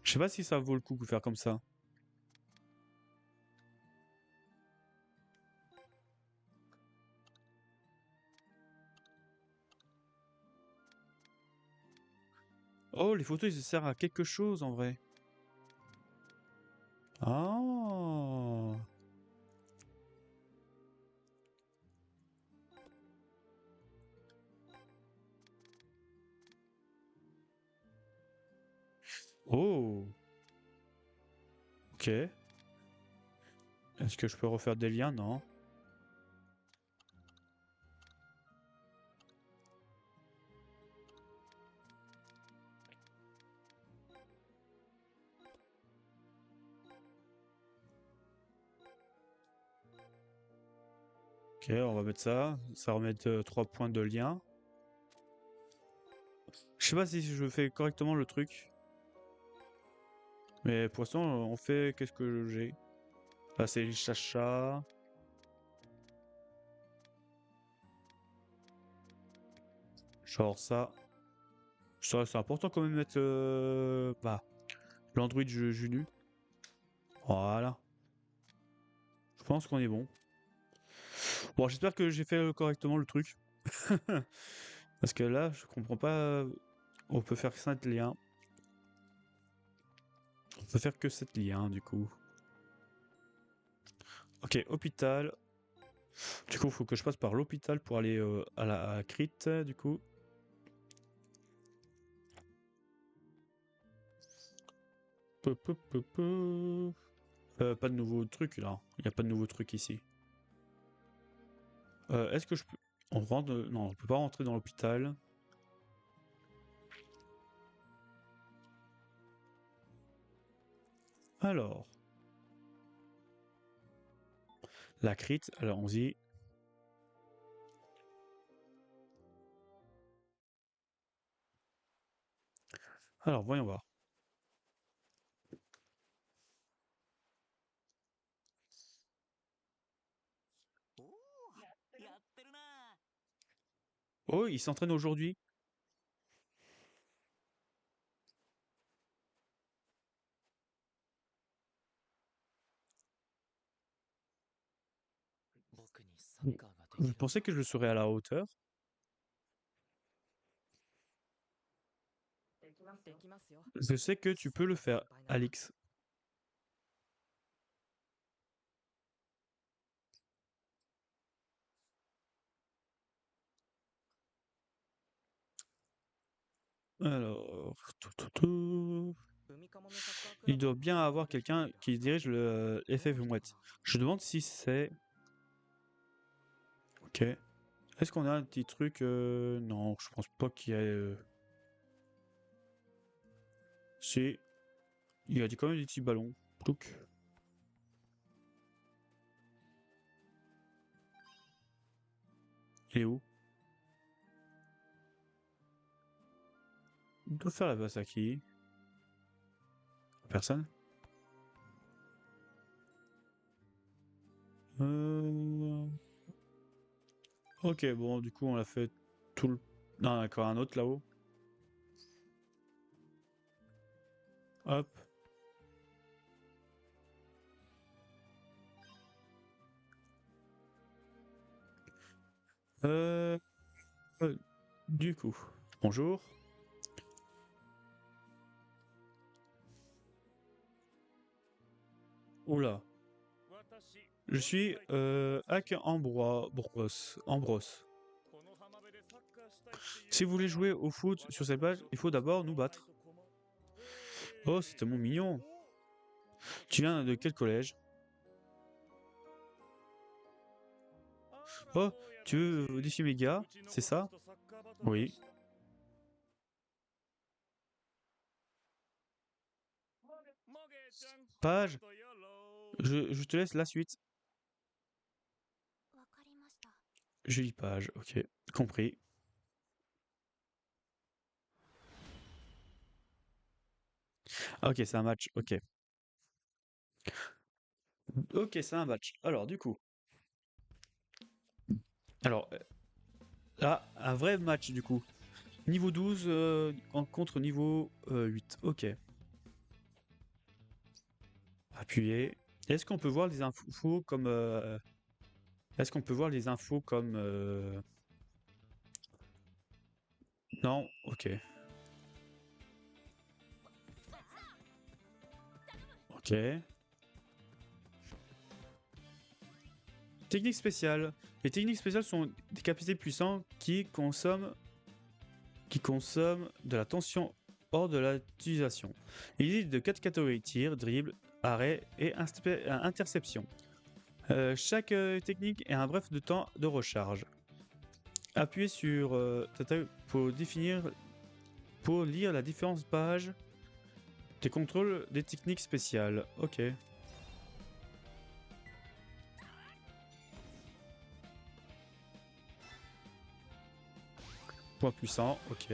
Je sais pas si ça vaut le coup de faire comme ça. Oh, les photos, ils servent à quelque chose en vrai. Ah. Oh. Ok. Est-ce que je peux refaire des liens? Non. Ok, on va mettre ça. Ça va remettre 3 points de lien. Je sais pas si je fais correctement le truc. Mais pour l'instant, on fait qu'est-ce que j'ai. Là, c'est chacha. Genre ça. Ça, c'est important quand même de mettre bah, l'Android Junu. Voilà. Je pense qu'on est bon. Bon, j'espère que j'ai fait correctement le truc. Parce que là, je comprends pas. On peut faire 5 liens. On peut faire que 7 liens du coup. Ok, hôpital. Du coup, il faut que je passe par l'hôpital pour aller à la crit du coup. Peu, peu, peu, peu. Pas de nouveau truc là. Il n'y a pas de nouveau truc ici. Est-ce que je peux. On rentre. Non, on peut pas rentrer dans l'hôpital. Alors. La crit, alors on dit. Alors, voyons voir. Oh, il s'entraîne aujourd'hui. Vous pensez que je serai à la hauteur? Je sais que tu peux le faire, Alix. Alors, il doit bien avoir quelqu'un qui dirige le FF Mouette. Je demande si c'est. Ok. Est-ce qu'on a un petit truc Non, je pense pas qu'il y ait. Si. Il y a quand même des petits ballons. Plouc. Il est où? Il doit faire la passe à qui? Personne? Euh... Ok, bon, du coup, on l'a fait tout le. Non, encore un autre là-haut. Hop. Euh... Du coup, bonjour. Oula. Je suis Hack Ambroise. Si vous voulez jouer au foot sur cette page, il faut d'abord nous battre. Oh, c'est tellement mignon. Tu viens de quel collège? Oh, tu veux défier mes gars? C'est ça? Oui. Page, je te laisse la suite. Je lis page, ok. Compris. Ok, c'est un match, ok. Ok, c'est un match. Alors, du coup. Alors, là, un vrai match, du coup. Niveau 12 contre niveau 8. Ok. Appuyez. Est-ce qu'on peut voir les infos comme... Est-ce qu'on peut voir les infos comme... Non, ok. Ok. Techniques spéciales. Les techniques spéciales sont des capacités puissantes qui consomment de la tension hors de l'utilisation. Il existe de 4 catégories: tir, dribble, arrêt et interception. Chaque technique est un bref de temps de recharge. Appuyez sur pour lire la différence page des contrôles des techniques spéciales. Ok. Point puissant, ok.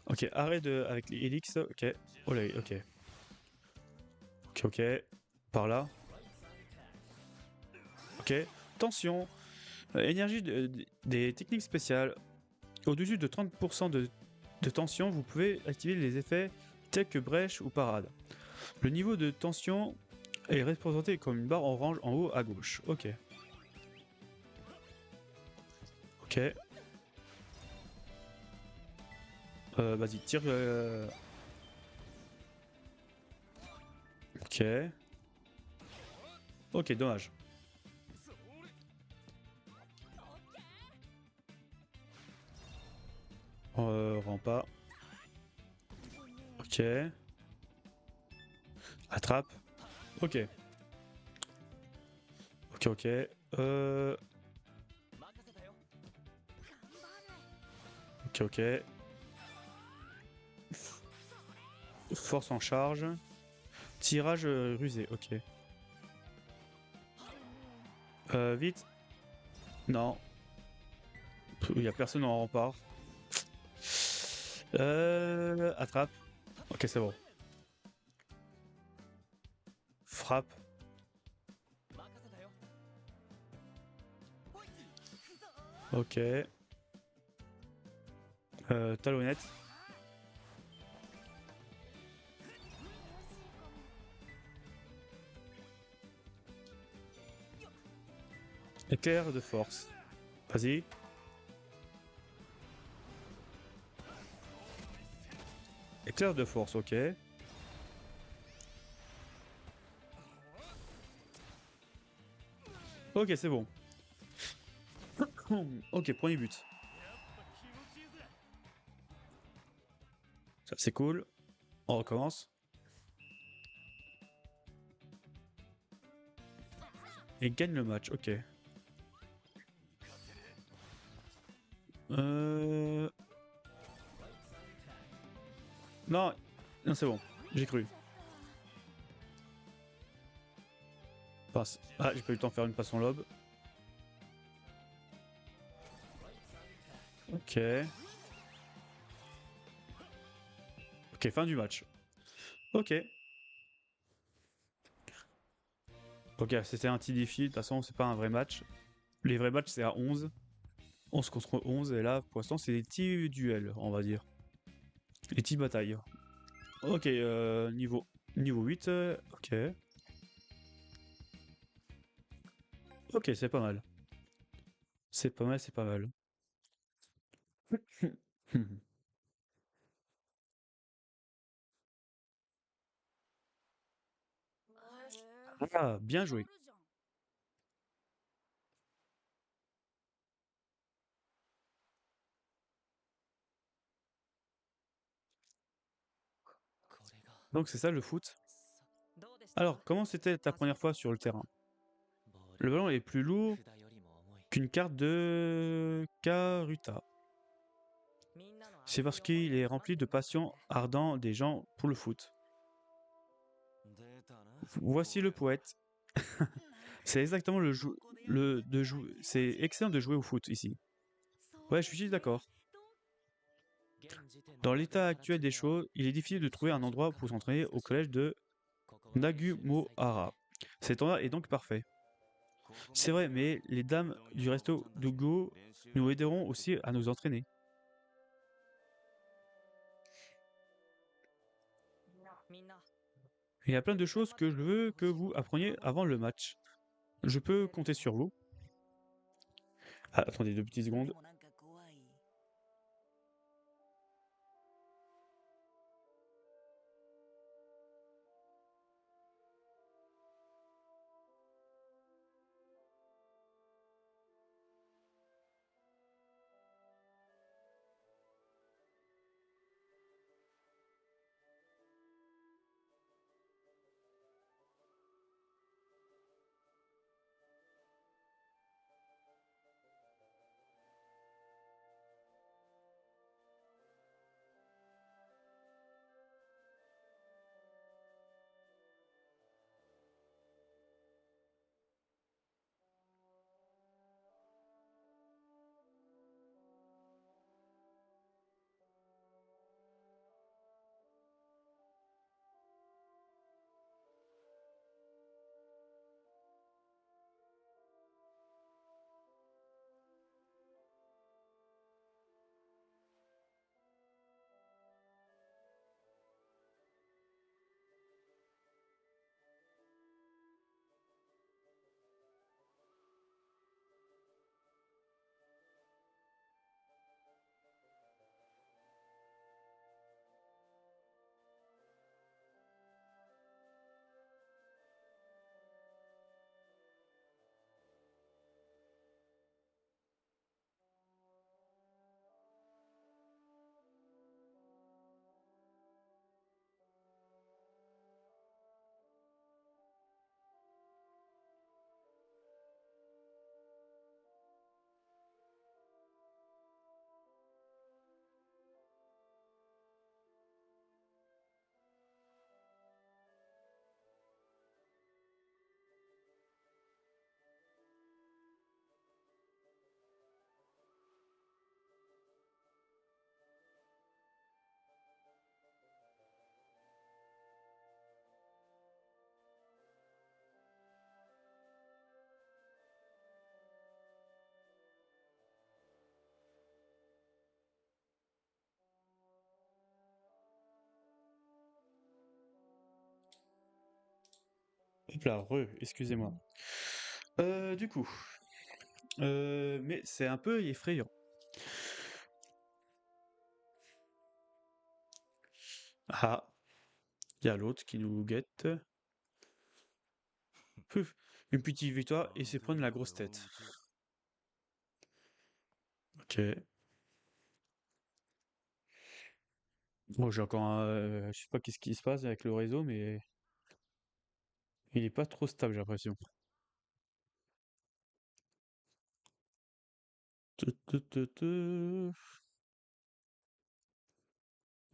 Ok, arrêt avec les helix, ok. Oh là, ok. Ok, ok. Par là. Ok. Tension. Énergie des techniques spéciales. Au-dessus de 30% de tension, vous pouvez activer les effets tels que brèche ou parade. Le niveau de tension est représenté comme une barre orange en haut à gauche. Ok. Ok. Vas-y, tire. Ok. Ok, dommage. Rend pas. Ok. Attrape. Ok. Ok, ok. Euh... Ok, ok. Force en charge. Tirage rusé, ok. Vite. Non. Il y a personne en rempart. Attrape. Ok, c'est bon. Frappe. Ok. Talonnette. Éclair de force. Vas-y. Éclair de force, ok. Ok, c'est bon. Ok, premier but. Ça, c'est cool. On recommence. Et gagne le match, ok. Euh... Non, non c'est bon. J'ai cru. Passe. Ah, j'ai pas eu le temps de faire une passe en lobe. Ok. Ok, fin du match. Ok. Ok, c'était un petit défi. De toute façon, c'est pas un vrai match. Les vrais matchs, c'est à 11. 11 contre 11. Et là, pour l'instant, c'est des petits duels, on va dire. Des petites batailles. Ok, niveau 8. Ok. Ok, c'est pas mal. C'est pas mal, c'est pas mal. Ah, bien joué. Donc c'est ça le foot. Alors, comment c'était ta première fois sur le terrain? Le ballon est plus lourd qu'une carte de Karuta. C'est parce qu'il est rempli de passion ardent des gens pour le foot. Voici le poète. C'est exactement c'est excellent de jouer au foot ici. Ouais, je suis d'accord. Dans l'état actuel des choses, il est difficile de trouver un endroit pour s'entraîner au collège de Nagumohara. Cet endroit est donc parfait. C'est vrai, mais les dames du resto d'Ugo nous aideront aussi à nous entraîner. Il y a plein de choses que je veux que vous appreniez avant le match. Je peux compter sur vous. Ah, attendez 2 petites secondes. Hop là, excusez-moi. Du coup, mais c'est un peu effrayant. Ah, il y a l'autre qui nous guette. Puf, une petite victoire et c'est prendre la grosse tête. Ok. Bon, j'ai encore je sais pas qu'est-ce qui se passe avec le réseau, mais il est pas trop stable, j'ai l'impression. Tu, tu, tu, tu.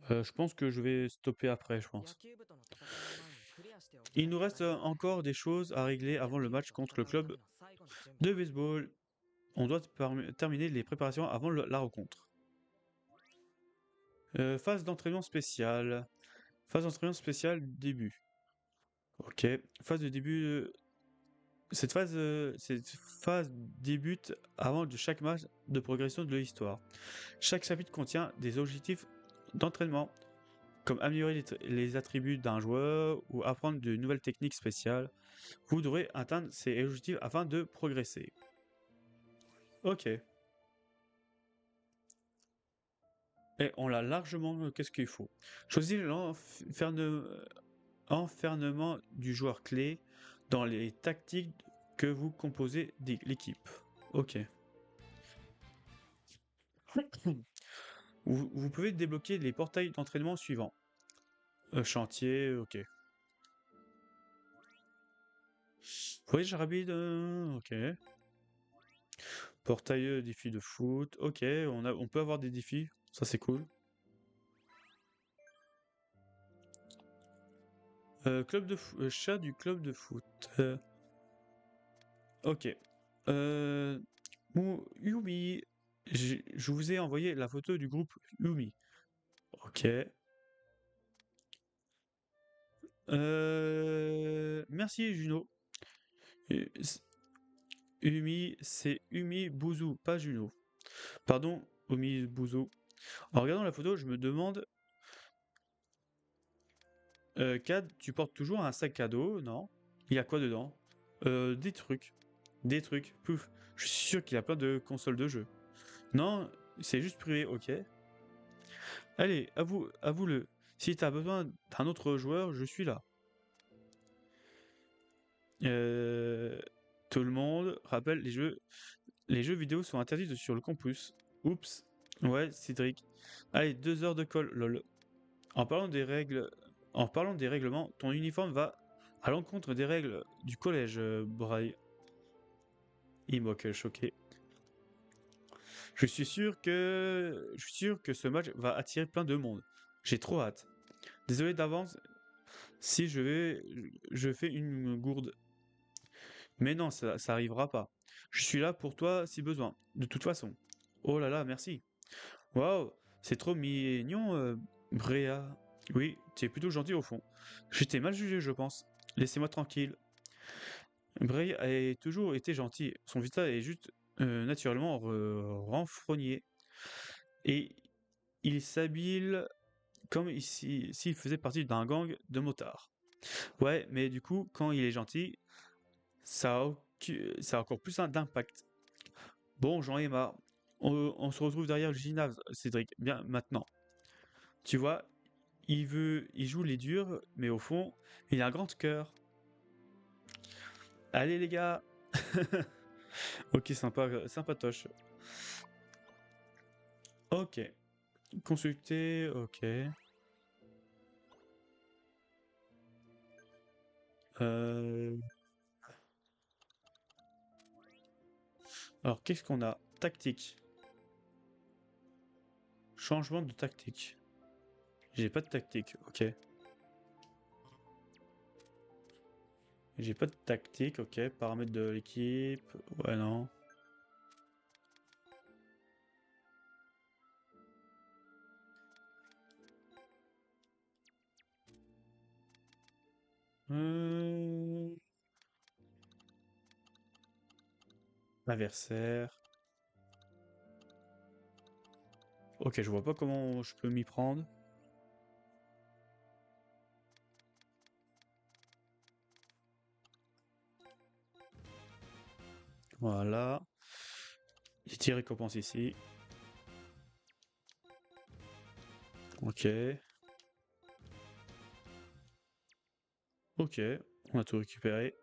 Je pense que je vais stopper après, je pense. Il nous reste encore des choses à régler avant le match contre le club de baseball. On doit terminer les préparations avant la rencontre. Phase d'entraînement spéciale. Phase d'entraînement spéciale début. Ok. Phase de début. Cette phase débute avant de chaque match de progression de l'histoire. Chaque chapitre contient des objectifs d'entraînement, comme améliorer les attributs d'un joueur ou apprendre de nouvelles techniques spéciales. Vous devrez atteindre ces objectifs afin de progresser. Ok. Et on l'a largement qu'est-ce qu'il faut. Choisissez l'enfermement du joueur clé dans les tactiques que vous composez l'équipe. Ok. Vous pouvez débloquer les portails d'entraînement suivants. Chantier, ok. Voyage rapide, ok. Portail, défi de foot, ok. On peut avoir des défis, ça c'est cool. Chat du club de foot. Ok. Euh, Yumi, je vous ai envoyé la photo du groupe Yumi. Ok. Merci Juno. Euh, c- Umi, c'est Umi Bouzou, pas Juno. Pardon, Umi Bouzou. En regardant la photo, je me demande, Cad, tu portes toujours un sac à dos, non? Il y a quoi dedans? Des trucs. Des trucs. Pouf. Je suis sûr qu'il y a plein de consoles de jeux. Non, c'est juste privé, ok. Allez, avoue-le. Si t'as besoin d'un autre joueur, je suis là. Euh, Tout le monde rappelle, les jeux vidéo sont interdits sur le campus. Oups. Ouais, Cédric. Allez, 2 heures de colle, lol. En parlant des règles, en parlant des règlements, ton uniforme va à l'encontre des règles du collège, Braille. Il moque, choqué. Je suis sûr que ce match va attirer plein de monde. J'ai trop hâte. Désolé d'avance si je fais une gourde. Mais non, ça arrivera pas. Je suis là pour toi si besoin, de toute façon. Oh là là, merci. Waouh, c'est trop mignon, Bréa. Oui, tu es plutôt gentil au fond. J'étais mal jugé, je pense. Laissez-moi tranquille. Bray a toujours été gentil. Son visage est juste naturellement renfrogné. Et il s'habille comme s'il faisait partie d'un gang de motards. Ouais, mais du coup, quand il est gentil, ça a encore plus d'impact. Bon, j'en ai marre. On se retrouve derrière le gymnase, Cédric. Bien, maintenant. Tu vois, il joue les durs, mais au fond, il a un grand cœur. Allez les gars. Ok, sympa, sympatoche. Ok. Consulter, ok. Euh, Alors, qu'est-ce qu'on a? Tactique. Changement de tactique. J'ai pas de tactique, ok. J'ai pas de tactique, ok. Paramètres de l'équipe. Ouais, non. Euh, Adversaire. Ok, je vois pas comment je peux m'y prendre. Voilà. Les tirs récompenses ici. Ok. Ok. On a tout récupéré.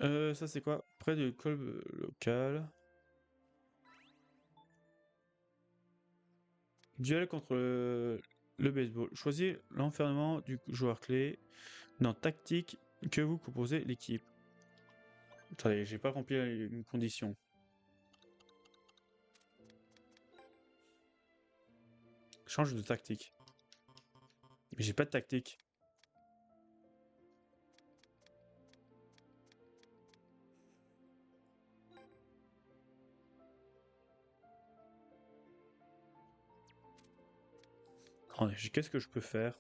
Ça c'est quoi? Près du club local. Duel contre le baseball. Choisis l'enfermement du joueur clé dans tactique que vous composez l'équipe. Attendez, j'ai pas rempli une condition. Change de tactique. Mais j'ai pas de tactique. Attendez, qu'est-ce que je peux faire?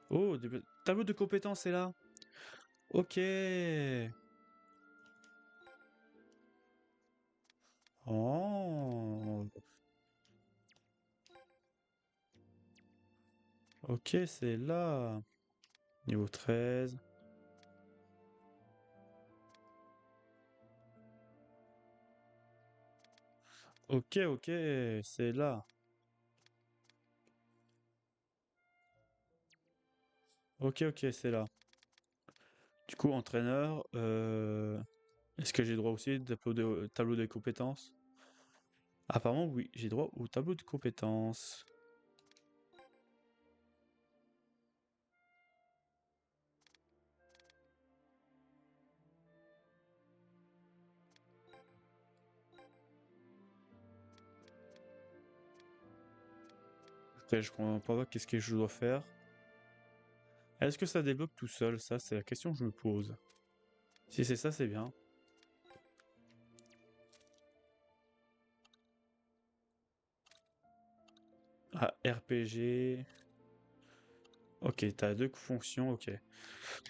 Oh, tableau de compétences est là. Ok. Oh. Ok, c'est là. Niveau 13. Ok, ok, c'est là. Ok, ok, c'est là. Du coup, entraîneur, est-ce que j'ai droit aussi de tableau des compétences? Apparemment, oui, j'ai droit au tableau de compétences. Après, je comprends pas qu'est-ce que je dois faire. Est-ce que ça débloque tout seul? Ça, c'est la question que je me pose. Si c'est ça, c'est bien. Ah, RPG. Ok, t'as deux fonctions, ok.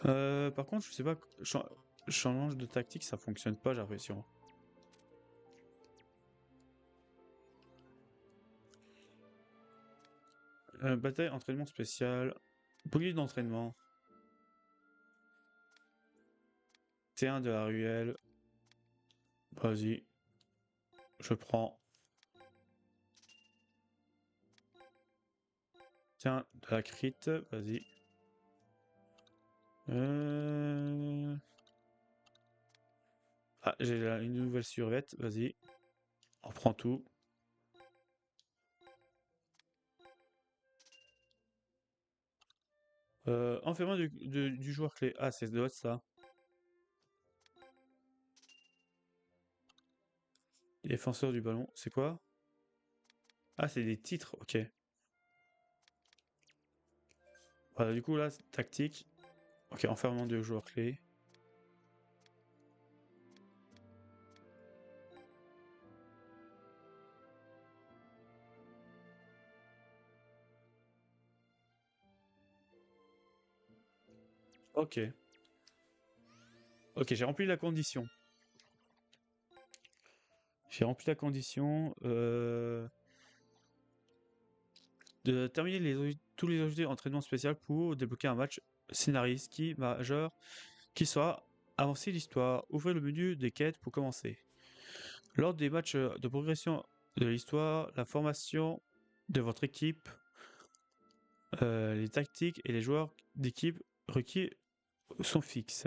Par contre, je sais pas, change de tactique, ça fonctionne pas, j'ai l'impression. Bataille, entraînement spécial, police d'entraînement, T1 de la ruelle, vas-y, je prends. Tiens, de la crit, vas-y. Euh... Ah, j'ai une nouvelle survette, vas-y, on prend tout. Enfermement du joueur clé. Ah, c'est doit être ça. Défenseur du ballon, c'est quoi? Ah, c'est des titres, ok. Voilà, du coup, là, tactique. Ok, enfermement du joueur clé. Ok. Ok, j'ai rempli la condition. J'ai rempli la condition de terminer tous les objets d'entraînement spécial pour débloquer un match scénariste qui majeur qui sera avancer l'histoire. Ouvrez le menu des quêtes pour commencer. Lors des matchs de progression de l'histoire, la formation de votre équipe, les tactiques et les joueurs d'équipe requis sont fixes.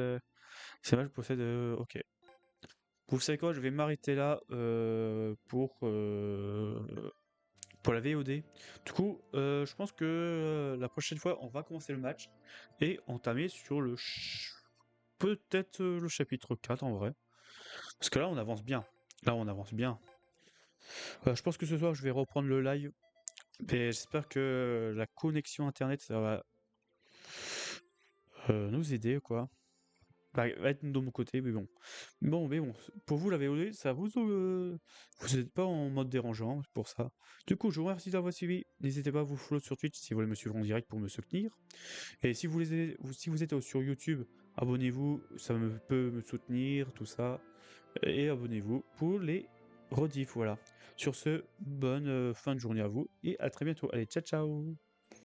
C'est mal, je possède. Ok. Vous savez quoi, je vais m'arrêter là pour la VOD. Du coup, je pense que la prochaine fois, on va commencer le match et entamer sur peut-être le chapitre 4 en vrai. Parce que là, on avance bien. Là, on avance bien. Je pense que ce soir, je vais reprendre le live. Et j'espère que la connexion internet, ça va nous aider, quoi. Va être de mon côté, mais bon. Mais bon, pour vous, la VOD, ça vous n'êtes pas en mode dérangeant, c'est pour ça. Du coup, je vous remercie d'avoir suivi. N'hésitez pas à vous follow sur Twitch si vous voulez me suivre en direct pour me soutenir. Et si vous êtes sur YouTube, abonnez-vous, peut me soutenir, tout ça. Et abonnez-vous pour les rediffs, voilà. Sur ce, bonne fin de journée à vous et à très bientôt. Allez, ciao ciao!